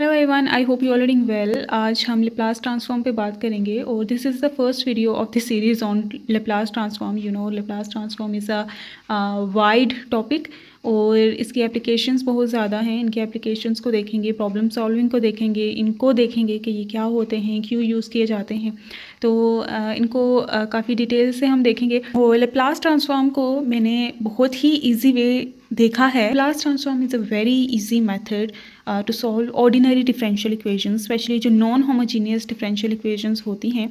Hello everyone, I hope you are doing well. आज हम Laplace transform पे बात करेंगे और this is the first video of the series on Laplace transform. Laplace transform is a wide topic और इसकी applications बहुत ज़्यादा हैं। इनके एप्लीकेशंस को देखेंगे, प्रॉब्लम सॉल्विंग को देखेंगे, इनको देखेंगे कि ये क्या होते हैं, क्यों यूज़ किए जाते हैं। तो इनको काफ़ी डिटेल से हम देखेंगे। और लेप्लास ट्रांसफॉर्म को मैंने बहुत ही ईजी वे देखा है। Laplace transform is a very easy method to solve ordinary differential equations, specially जो नॉन होमोजीनियस डिफरेंशियल इक्वेशंस होती हैं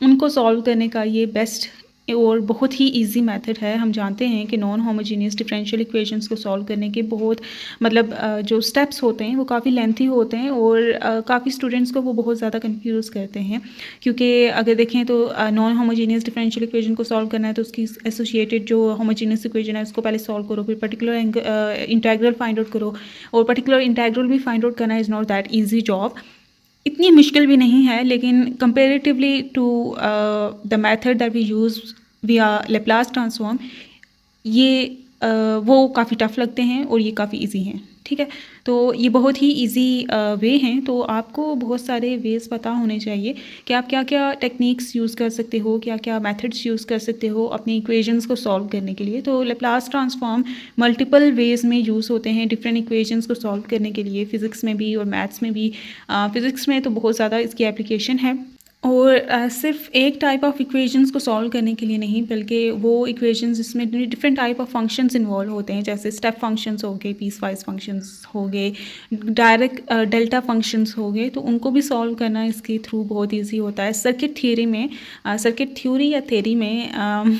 उनको सॉल्व करने का ये बेस्ट और बहुत ही इजी मेथड है। हम जानते हैं कि नॉन होमोजीनियस डिफरेंशियल इक्वेशंस को सॉल्व करने के बहुत जो स्टेप्स होते हैं वो काफ़ी लेंथी होते हैं और काफ़ी स्टूडेंट्स को वो बहुत ज़्यादा कंफ्यूज करते हैं, क्योंकि अगर देखें तो नॉन होमोजीनियस डिफरेंशियल इक्वेशन को सॉल्व करना है तो उसकी एसोसिएटेड जो होमोजीनियस इक्वेशन है उसको पहले सॉल्व करो, फिर पर्टिकुलर इंटेग्रल फाइंड आउट करो, और पर्टिकुलर इंटेग्रल भी फाइंड आउट करना is not that easy job. इतनी मुश्किल भी नहीं है, लेकिन comparatively to the method that we use via Laplace transform, ये वो काफ़ी टफ लगते हैं और ये काफ़ी इजी हैं। ठीक है, तो ये बहुत ही इजी वे हैं। तो आपको बहुत सारे वेज़ पता होने चाहिए कि आप क्या क्या टेक्निक्स यूज़ कर सकते हो, क्या क्या मेथड्स यूज़ कर सकते हो अपनी इक्वेशंस को सॉल्व करने के लिए। तो लेप्लास ट्रांसफॉर्म मल्टीपल वेज़ में यूज़ होते हैं डिफरेंट इक्वेशंस को सॉल्व करने के लिए, फ़िज़िक्स में भी और मैथ्स में भी। फ़िज़िक्स में तो बहुत ज़्यादा इसकी एप्लीकेशन है, और सिर्फ एक टाइप ऑफ इक्वेशंस को सॉल्व करने के लिए नहीं, बल्कि वो इक्वेशंस जिसमें different type of functions involve होते हैं, जैसे स्टेप फंक्शंस हो गए, पीस वाइज फंक्शंस हो गए, डायरेक्ट डेल्टा फंक्शंस हो गए, तो उनको भी सॉल्व करना इसके थ्रू बहुत इजी होता है। सर्किट थ्योरी या थेरी में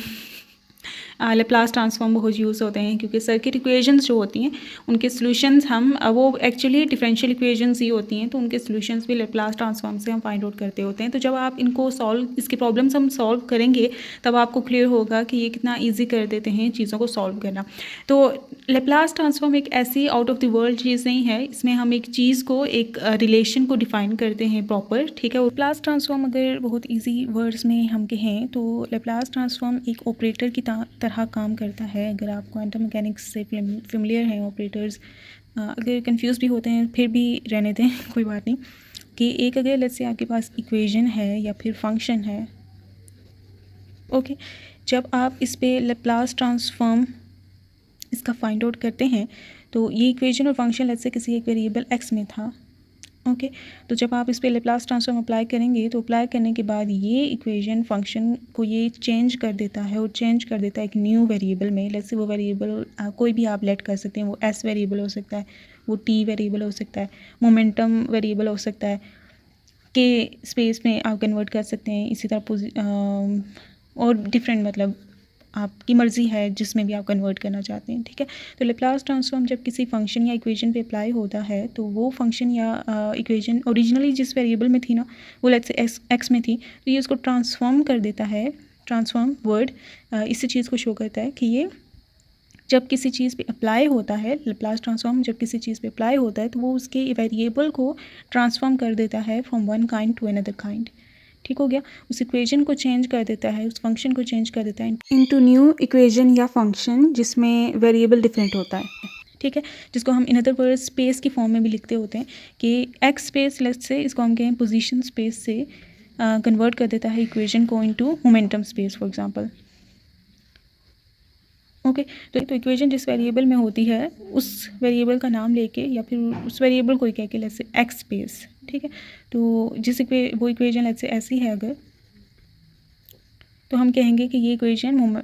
लेप्लास ट्रांसफॉर्म बहुत यूज़ होते हैं, क्योंकि सर्किट इक्वेशंस जो होती हैं उनके सॉल्यूशंस वो एक्चुअली डिफरेंशियल इक्वेशंस ही होती हैं, तो उनके सॉल्यूशंस भी लेप्लास ट्रांसफॉर्म से हम फाइंड आउट करते होते हैं। तो जब आप इनको इसकी प्रॉब्लम्स हम सॉल्व करेंगे तब आपको क्लियर होगा कि ये कितना ईजी कर देते हैं चीज़ों को सॉल्व करना। तो लेप्लास ट्रांसफॉर्म एक ऐसी आउट ऑफ द वर्ल्ड चीज़ नहीं है, इसमें हम एक चीज़ को, एक रिलेशन को डिफाइन करते हैं प्रॉपर। ठीक है, लेप्लास ट्रांसफॉर्म अगर बहुत ईजी वर्ड्स में हम कहें तो लेप्लास ट्रांसफॉर्म एक ऑपरेटर की तरह काम करता है। अगर आप क्वांटम मैकेनिक्स से फेमिलियर हैं, ऑपरेटर्स अगर कंफ्यूज भी होते हैं फिर भी रहने दें कोई बात नहीं, कि एक अगर लेट्स से आपके पास इक्वेशन है या फिर फंक्शन है, ओके, जब आप इस पे लेप्लास ट्रांसफॉर्म इसका फाइंड आउट करते हैं तो ये इक्वेशन और फंक्शन लेट्स से किसी एक वेरिएबल एक्स में था, ओके, तो जब आप इस पे लेप्लास ट्रांसफॉर्म अप्लाई करेंगे तो अप्लाई करने के बाद ये इक्वेशन फंक्शन को ये चेंज कर देता है, और चेंज कर देता है एक न्यू वेरिएबल में। लेट्स से वो वेरिएबल कोई भी आप लेट कर सकते हैं, वो एस वेरिएबल हो सकता है, वो टी वेरिएबल हो सकता है, मोमेंटम वेरिएबल हो सकता है, के स्पेस में आप कन्वर्ट कर सकते हैं। इसी तरह और डिफरेंट आपकी मर्ज़ी है जिसमें भी आप कन्वर्ट करना चाहते हैं। ठीक है, तो लेप्लास ट्रांसफॉर्म जब किसी फंक्शन या इक्वेशन पे अप्लाई होता है तो वो फंक्शन या इक्वेशन ओरिजिनली जिस वेरिएबल में थी ना, वो लेट्स से एक्स में थी, तो ये उसको ट्रांसफॉर्म कर देता है। ट्रांसफॉर्म वर्ड इसी चीज़ को शो करता है कि ये जब किसी चीज़ पे अप्लाई होता है, लेप्लास ट्रांसफॉर्म जब किसी चीज़ पे अप्लाई होता है तो वो उसके वेरिएबल को ट्रांसफॉर्म कर देता है from one kind to another kind. ठीक हो गया, उस इक्वेशन को चेंज कर देता है, उस फंक्शन को चेंज कर देता है इनटू न्यू इक्वेशन या फंक्शन जिसमें वेरिएबल डिफरेंट होता है। ठीक है, जिसको हम इन अदर वर्ड स्पेस की फॉर्म में भी लिखते होते हैं कि एक्स स्पेस लेट्स से इसको हम कहें पोजीशन स्पेस से कन्वर्ट कर देता है इक्वेशन को into momentum space for example. Okay, तो इक्वेशन जिस वेरिएबल में होती है उस वेरिएबल का नाम लेके या फिर उस वेरिएबल को ही कह के लेट्स से एक्स स्पेस। ठीक है, तो वो इक्वेशन लेट्स से ऐसी है अगर, तो हम कहेंगे कि ये इक्वेशन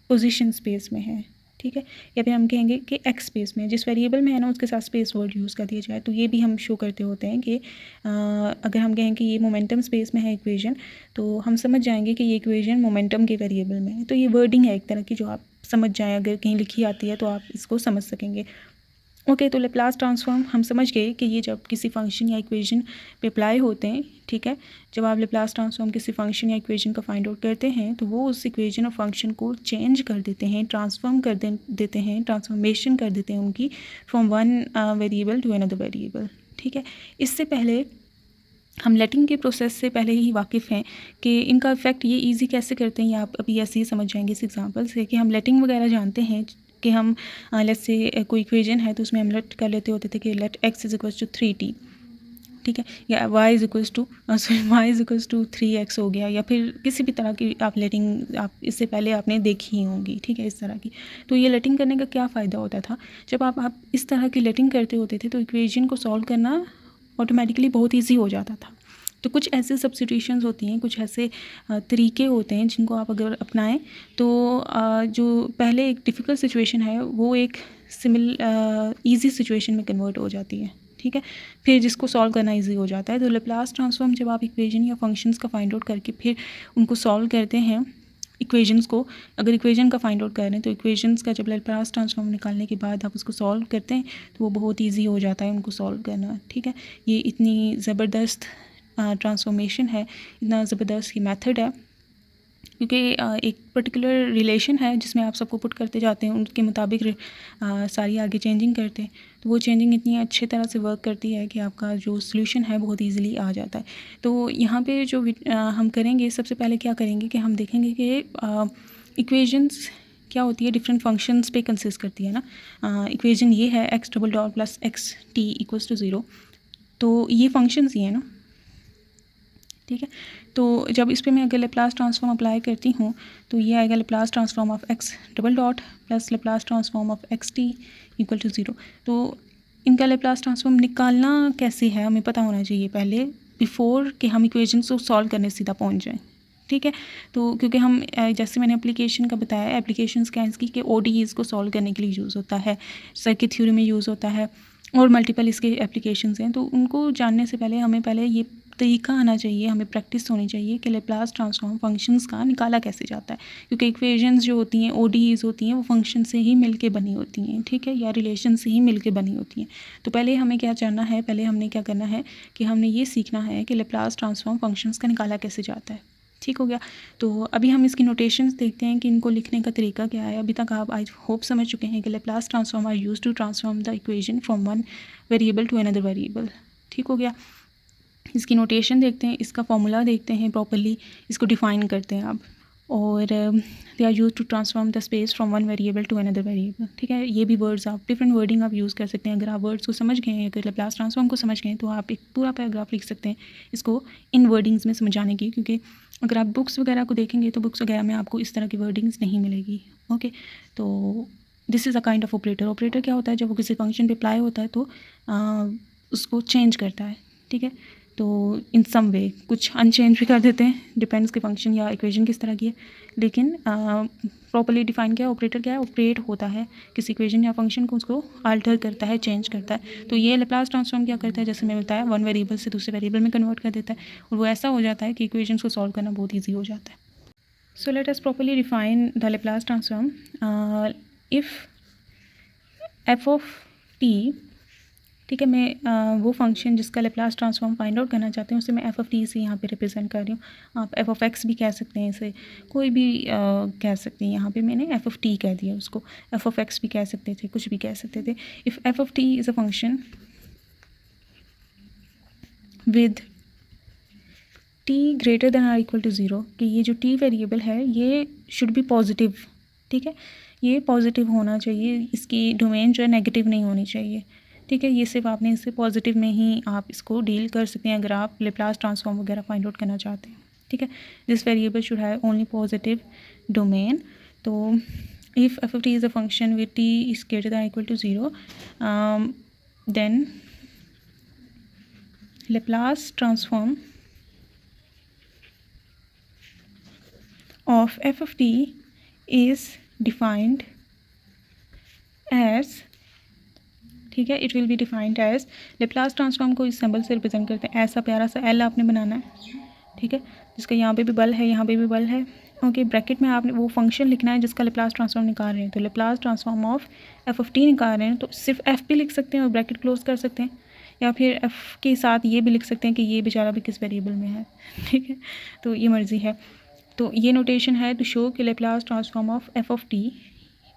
पोजीशन स्पेस में है। ठीक है, या फिर हम कहेंगे कि एक्स स्पेस में, जिस वेरिएबल में है ना उसके साथ स्पेस वर्ड यूज़ कर दिया जाए, तो ये भी हम शो करते होते हैं कि अगर हम कहें कि ये मोमेंटम स्पेस में है इक्वेशन, तो हम समझ जाएंगे कि ये इक्वेशन मोमेंटम के वेरिएबल में है। तो ये वर्डिंग है एक तरह की जो आप समझ जाएँ, अगर कहीं लिखी आती है तो आप इसको समझ सकेंगे। ओके, तो लेप्लास ट्रांसफॉर्म हम समझ गए कि ये जब किसी फंक्शन या इक्वेशन पे अप्लाई होते हैं। ठीक है, जब आप लेप्लास ट्रांसफॉर्म किसी फंक्शन या इक्वेशन का फाइंड आउट करते हैं तो वो उस इक्वेशन और फंक्शन को चेंज कर देते हैं, ट्रांसफॉर्म कर देते हैं, ट्रांसफॉर्मेशन कर देते हैं उनकी from one variable to another variable. ठीक है, इससे पहले हम लेटिंग के प्रोसेस से पहले ही वाकिफ़ हैं कि इनका इफ़ेक्ट ये ईजी कैसे करते हैं, या आप अभी ऐसे ही समझ जाएंगे इस एग्जांपल से, कि हम लेटिंग वगैरह जानते हैं कि हम लेट्स से कोई इक्वेशन है तो उसमें हम लेट कर लेते होते थे कि let x is equal to 3t। ठीक है, या y is equals to y is equals to 3x हो गया, या फिर किसी भी तरह की आप लेटिंग आप इससे पहले आपने देखी ही होंगी, ठीक है, इस तरह की। तो ये लेटिंग करने का क्या फ़ायदा होता था, जब आप इस तरह की लेटिंग करते होते थे तो इक्वेशन को सॉल्व करना ऑटोमेटिकली बहुत ईजी हो जाता था। तो कुछ ऐसे सब्स्टिट्यूशंस होती हैं, कुछ ऐसे तरीके होते हैं जिनको आप अगर अपनाएं तो जो पहले एक डिफ़िकल्ट सिचुएशन है वो एक ईजी सिचुएशन में कन्वर्ट हो जाती है, ठीक है, फिर जिसको सॉल्व करना इजी हो जाता है। तो लेप्लास ट्रांसफॉर्म जब आप इक्वेशन या फंक्शंस का फाइंड आउट करके फिर उनको सॉल्व करते हैं, इक्वेशंस को अगर इक्वेशन का फाइंड आउट कर रहे हैं तो इक्वेशंस का जब लेप्लास ट्रांसफॉर्म निकालने के बाद आप उसको सॉल्व करते हैं तो वो बहुत ईजी हो जाता है उनको सॉल्व करना, ठीक है। ये इतनी ज़बरदस्त ट्रांसफॉर्मेशन है, इतना ज़बरदस्त की मेथड है, क्योंकि एक पर्टिकुलर रिलेशन है जिसमें आप सबको पुट करते जाते हैं, उनके मुताबिक सारी आगे चेंजिंग करते हैं, तो वो चेंजिंग इतनी अच्छी तरह से वर्क करती है कि आपका जो सोल्यूशन है बहुत इजीली आ जाता है। तो यहाँ पे जो हम करेंगे, सबसे पहले क्या करेंगे कि हम देखेंगे कि इक्वेशंस क्या होती है, डिफरेंट फंक्शंस पे कंसिस्ट करती है ना। इक्वेशन ये है x double dot plus x t equals to 0, तो ये फंक्शंस ही है ना, ठीक है। तो जब इस पर मैं अगर लेप्लास ट्रांसफॉर्म अप्लाई करती हूँ तो ये आएगा Laplace transform of x double dot plus Laplace transform of x t equal to 0। तो इनका लेप्लास ट्रांसफॉर्म निकालना कैसे है हमें पता होना चाहिए पहले, बिफोर कि हम इक्वेशन को सॉल्व करने सीधा पहुँच जाएँ, ठीक है। तो क्योंकि हम जैसे मैंने एप्लीकेशन का बताया, एप्लीकेशंस क्या है इसकी कि ODEs को सॉल्व करने के लिए यूज़ होता है, सर्किट थ्योरी में यूज़ होता है, और मल्टीपल इसके एप्लीकेशंस हैं। तो उनको जानने से पहले हमें पहले ये तरीका आना चाहिए, हमें प्रैक्टिस होनी चाहिए कि लेप्लास ट्रांसफॉर्म फंक्शंस का निकाला कैसे जाता है, क्योंकि इक्वेशंस जो होती हैं ODEs होती हैं वो फंक्शन से ही मिलके बनी होती हैं, ठीक है, या रिलेशन से ही मिलके बनी होती हैं। तो पहले हमें क्या जानना है, पहले हमने क्या करना है कि हमने ये सीखना है कि लेप्लास ट्रांसफॉर्म फंक्शंस का निकाला कैसे जाता है, ठीक हो गया। तो अभी हम इसकी नोटेशंस देखते हैं कि इनको लिखने का तरीका क्या है। अभी तक आप आई होप समझ चुके हैं कि Laplace transform are used to transform the equation from one variable to another variable, ठीक हो गया। इसकी नोटेशन देखते हैं, इसका फॉर्मूला देखते हैं प्रॉपर्ली, इसको डिफ़ाइन करते हैं आप, और they are use to transform the space from one variable to another variable, ठीक है। ये भी वर्ड्स आप डिफरेंट वर्डिंग आप यूज़ कर सकते हैं। अगर आप वर्ड्स को समझ गए हैं, अगर लेप्लास ट्रांसफॉर्म को समझ गए हैं तो आप एक पूरा पैराग्राफ लिख सकते हैं इसको इन वर्डिंग्स में समझाने की, क्योंकि अगर आप बुक्स वगैरह को देखेंगे तो बुक्स वगैरह में आपको इस तरह की वर्डिंग्स नहीं मिलेगी, ओके। तो this is a kind of operator. Operator क्या होता है, जब वो किसी फंक्शन पे अप्लाई होता है तो उसको चेंज करता है, ठीक है। तो इन सम वे कुछ अनचेंज भी कर देते हैं, डिपेंड्स के फंक्शन या इक्वेशन किस तरह की है, लेकिन प्रॉपर्ली डिफाइन क्या है, ऑपरेटर क्या है, ऑपरेट होता है किसी इक्वेशन या फंक्शन को, उसको अल्टर करता है, चेंज करता है। तो ये लेप्लास ट्रांसफॉर्म क्या करता है, जैसे मैं बताया, वन वेरिएबल से दूसरे वेरिएबल में कन्वर्ट कर देता है, और वो ऐसा हो जाता है कि इक्वेशन को सॉल्व करना बहुत ईजी हो जाता है। So let us properly define the Laplace transform. If F of T, ठीक है, मैं वो फंक्शन जिसका लेप्लास ट्रांसफॉर्म फाइंड आउट करना चाहती हूँ उसे मैं एफ ऑफ टी से यहाँ पे रिप्रेजेंट कर रही हूँ। आप एफ ऑफ एक्स भी कह सकते हैं, इसे कोई भी कह सकते हैं। यहाँ पे मैंने एफ ऑफ टी कह दिया, उसको एफ ऑफ एक्स भी कह सकते थे, कुछ भी कह सकते थे। If F of T is a function with t greater than or equal to 0, कि ये जो टी वेरिएबल है ये शुड बी पॉजिटिव, ठीक है, ये पॉजिटिव होना चाहिए, इसकी डोमेन जो है नेगेटिव नहीं होनी चाहिए, ठीक है। ये सिर्फ आपने इससे पॉजिटिव में ही आप इसको डील कर सकते हैं अगर आप लेप्लास ट्रांसफॉर्म वगैरह फाइंड आउट करना चाहते हैं, ठीक है। This variable should have only positive domain. तो if F of T is a function with T is greater than equal to 0, then Laplace transform of f of t is defined as, ठीक है, it will be defined as, Laplace transform को इस symbol से represent करते हैं, ऐसा प्यारा सा एल आपने बनाना है, ठीक है, जिसका यहाँ पे भी बल है, यहाँ पे भी बल है, ओके। ब्रैकेट में आपने वो फंक्शन लिखना है जिसका लेप्लास ट्रांसफॉर्म निकाल रहे हैं। तो Laplace transform of f of T निकाल रहे हैं तो सिर्फ एफ भी लिख सकते हैं और ब्रैकेट क्लोज कर सकते हैं, या फिर एफ के साथ ये भी लिख सकते हैं कि ये बेचारा भी किस वेरिएबल में है, ठीक है, तो ये मर्ज़ी है। तो ये नोटेशन है टू शो कि Laplace transform of f of T,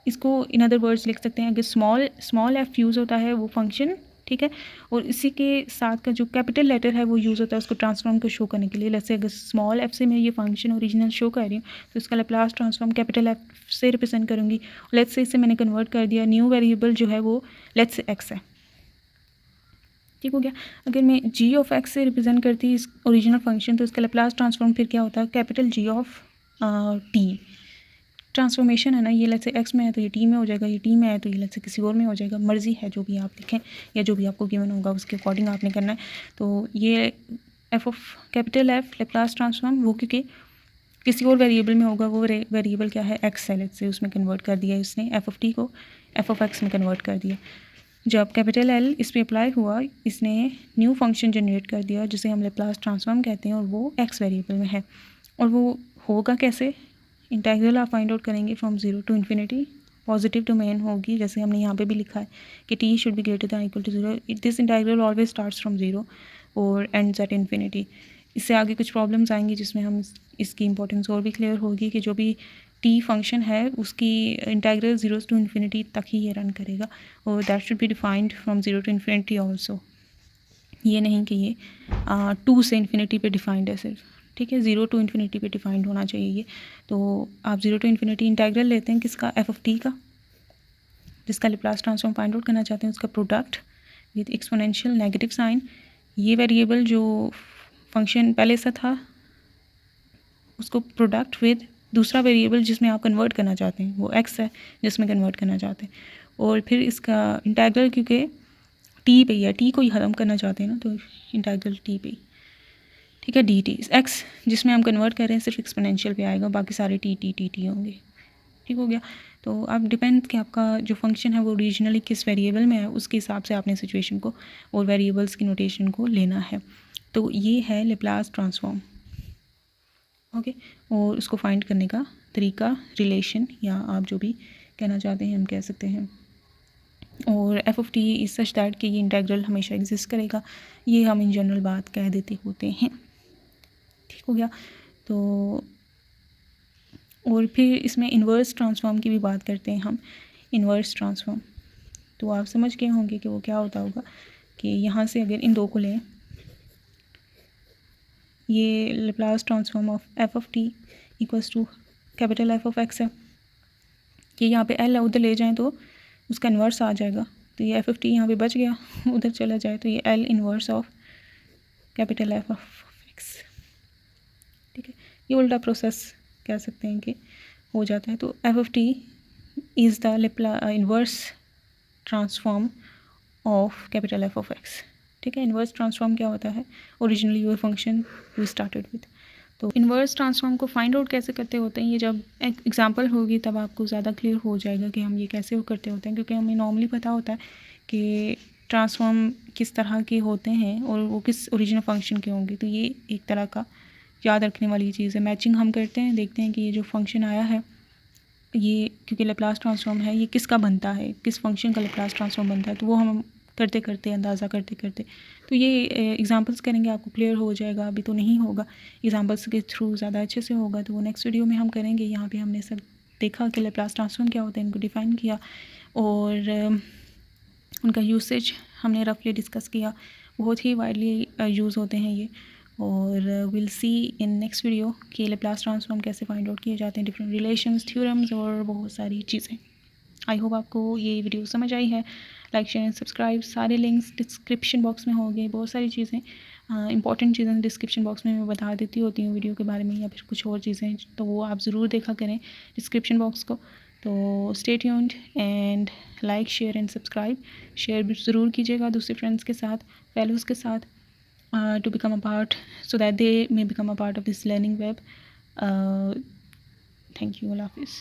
इसको इन अदर वर्ड्स लिख सकते हैं, अगर स्मॉल एफ यूज़ होता है वो फंक्शन, ठीक है, और इसी के साथ का जो कैपिटल लेटर है वो यूज़ होता है उसको ट्रांसफॉर्म को शो करने के लिए। जैसे अगर स्मॉल एफ से मैं ये फंक्शन ओरिजिनल शो कर रही हूँ तो इसका लेप्लास ट्रांसफॉर्म कैपिटल एफ से रिप्रेजेंट करूँगी। लेट्स से इसे मैंने कन्वर्ट कर दिया, न्यू वेरिएबल जो है वो लेट्स से एक्स है, ठीक हो गया। अगर मैं जी ऑफ एक्स से रिप्रेजेंट करती इस ओरिजिनल फंक्शन तो इसका लैप्लास ट्रांसफॉर्म फिर क्या होता है, capital G of T. Transformation है ना, ये लेट्स से एक्स में है तो ये टी में हो जाएगा, ये टी में है तो ये लेट्स से किसी और में हो जाएगा, मर्जी है जो भी आप लिखें या जो भी आपको गिवन होगा उसके अकॉर्डिंग आपने करना है। तो ये F of capital F Laplace transform वो क्योंकि किसी और वेरिएबल में होगा, वो वेरिएबल क्या है, एक्स है, लेट्स से उसमें कन्वर्ट कर दिया इसने, एफ ऑफ टी को एफ ऑफ एक्स में कन्वर्ट कर दिया। जब कैपिटल एल इस पर अप्लाई हुआ, इसने न्यू फंक्शन जनरेट कर दिया जिसे हम लैप्लास ट्रांसफॉर्म कहते हैं, और वो एक्स वेरिएबल में है। और वो होगा कैसे, इंटीग्रल आप फाइंड आउट करेंगे from zero to infinity, positive domain होगी जैसे हमने यहाँ पे भी लिखा है कि t should be greater than equal to zero, this integral always starts from zero और एंड्स एट इन्फिनिटी। इससे आगे कुछ प्रॉब्लम्स आएंगी जिसमें हम इसकी इंपॉर्टेंस और भी क्लियर होगी कि जो भी टी फंक्शन है उसकी इंटीग्रल ज़ीरो टू इन्फिनिटी तक ही ये रन करेगा, और that should be defined from zero to infinity also. ये नहीं कि ये 2 से इन्फिनिटी पे डिफाइंड है सिर्फ, ठीक है, 0 टू इन्फिनिटी पे डिफाइंड होना चाहिए ये। तो आप 0 टू इन्फिनिटी इंटीग्रल लेते हैं किसका, एफ ऑफ टी का, जिसका लैप्लास ट्रांसफॉर्म फाइंड आउट करना चाहते हैं, उसका product with exponential negative sign. ये वेरिएबल जो फंक्शन पहले से था उसको प्रोडक्ट विद दूसरा वेरिएबल जिसमें आप कन्वर्ट करना चाहते हैं, वो एक्स है जिसमें कन्वर्ट करना चाहते हैं, और फिर इसका इंटीग्रल क्योंकि टी पे ही है, टी को ही ख़त्म करना चाहते हैं ना, तो इंटीग्रल टी पे ही, ठीक है, डी टी एक्स जिसमें हम कन्वर्ट कर रहे हैं सिर्फ एक्सपोनेंशियल पे आएगा, बाकी सारे टी टी टी टी होंगे, ठीक हो गया। तो आप डिपेंड कि आपका जो फंक्शन है वो ओरिजिनली किस वेरिएबल में है, उसके हिसाब से आपने सिचुएशन को और वेरिएबल्स की नोटेशन को लेना है। तो ये है लैप्लास ट्रांसफॉर्म, ओके। और उसको फाइंड करने का तरीका, रिलेशन, या आप जो भी कहना चाहते हैं हम कह सकते हैं। और F of T is such that कि ये इंटीग्रल हमेशा एग्जिस्ट करेगा, ये हम इन जनरल बात कह देते होते हैं, ठीक हो गया। तो और फिर इसमें इन्वर्स ट्रांसफॉर्म की भी बात करते हैं हम, इन्वर्स ट्रांसफॉर्म। तो आप समझ गए होंगे कि वो क्या होता होगा, कि यहाँ से अगर इन दो को लें, ये Laplace transform of f of t equals to capital f of x है, कि यहाँ पे एल है उधर ले जाएं तो उसका इन्वर्स आ जाएगा, तो ये एफ ऑफ टी यहाँ पे बच गया, उधर चला जाए तो ये L inverse of capital f of x, ठीक है। ये उल्टा प्रोसेस कह सकते हैं कि हो जाता है। तो f of T is the inverse transform of capital f of x, ठीक है। इन्वर्स ट्रांसफॉर्म क्या होता है, originally your function we started with. तो इन्वर्स ट्रांसफॉर्म को फाइंड आउट कैसे करते होते हैं, ये जब एक एग्जांपल होगी तब आपको ज़्यादा क्लियर हो जाएगा कि हम ये कैसे करते होते हैं, क्योंकि हमें नॉर्मली पता होता है कि ट्रांसफॉर्म किस तरह के होते हैं और वो किस ओरिजिनल फंक्शन के होंगे। तो ये एक तरह का याद रखने वाली चीज़ है। मैचिंग हम करते हैं, देखते हैं कि ये जो फंक्शन आया है ये क्योंकि लैप्लास ट्रांसफॉर्म है, ये किसका बनता है, किस फंक्शन का लैप्लास ट्रांसफॉर्म बनता है, तो वो हम करते करते अंदाज़ा करते करते, तो ये एग्जांपल्स करेंगे आपको क्लियर हो जाएगा। अभी तो नहीं होगा, एग्जांपल्स के थ्रू ज़्यादा अच्छे से होगा, तो वो नेक्स्ट वीडियो में हम करेंगे। यहाँ पे हमने सब देखा कि लैप्लास ट्रांसफॉर्म क्या होता है, इनको डिफ़ाइन किया और उनका यूसेज हमने रफली डिस्कस किया। बहुत ही वाइडली यूज़ होते हैं ये, और will see in next video कि लैप्लास ट्रांसफॉर्म कैसे फाइंड आउट किए जाते हैं, डिफरेंट रिलेशंस, थ्योरम्स और बहुत सारी चीज़ें। आई होप आपको ये वीडियो समझ आई है। लाइक शेयर एंड सब्सक्राइब, सारे लिंक्स डिस्क्रिप्शन बॉक्स में होंगे, बहुत सारी चीज़ें इंपॉर्टेंट चीज़ें डिस्क्रिप्शन बॉक्स में मैं बता देती होती हूँ वीडियो के बारे में, या फिर कुछ और चीज़ें, तो वो आप ज़रूर देखा करें डिस्क्रिप्शन बॉक्स को। तो stay tuned and like share and subscribe, share भी ज़रूर कीजिएगा दूसरे फ्रेंड्स के साथ, फेलोज़ के साथ, to become a part, so that they may become a part of this learning web. Thank you, Allah Hafiz.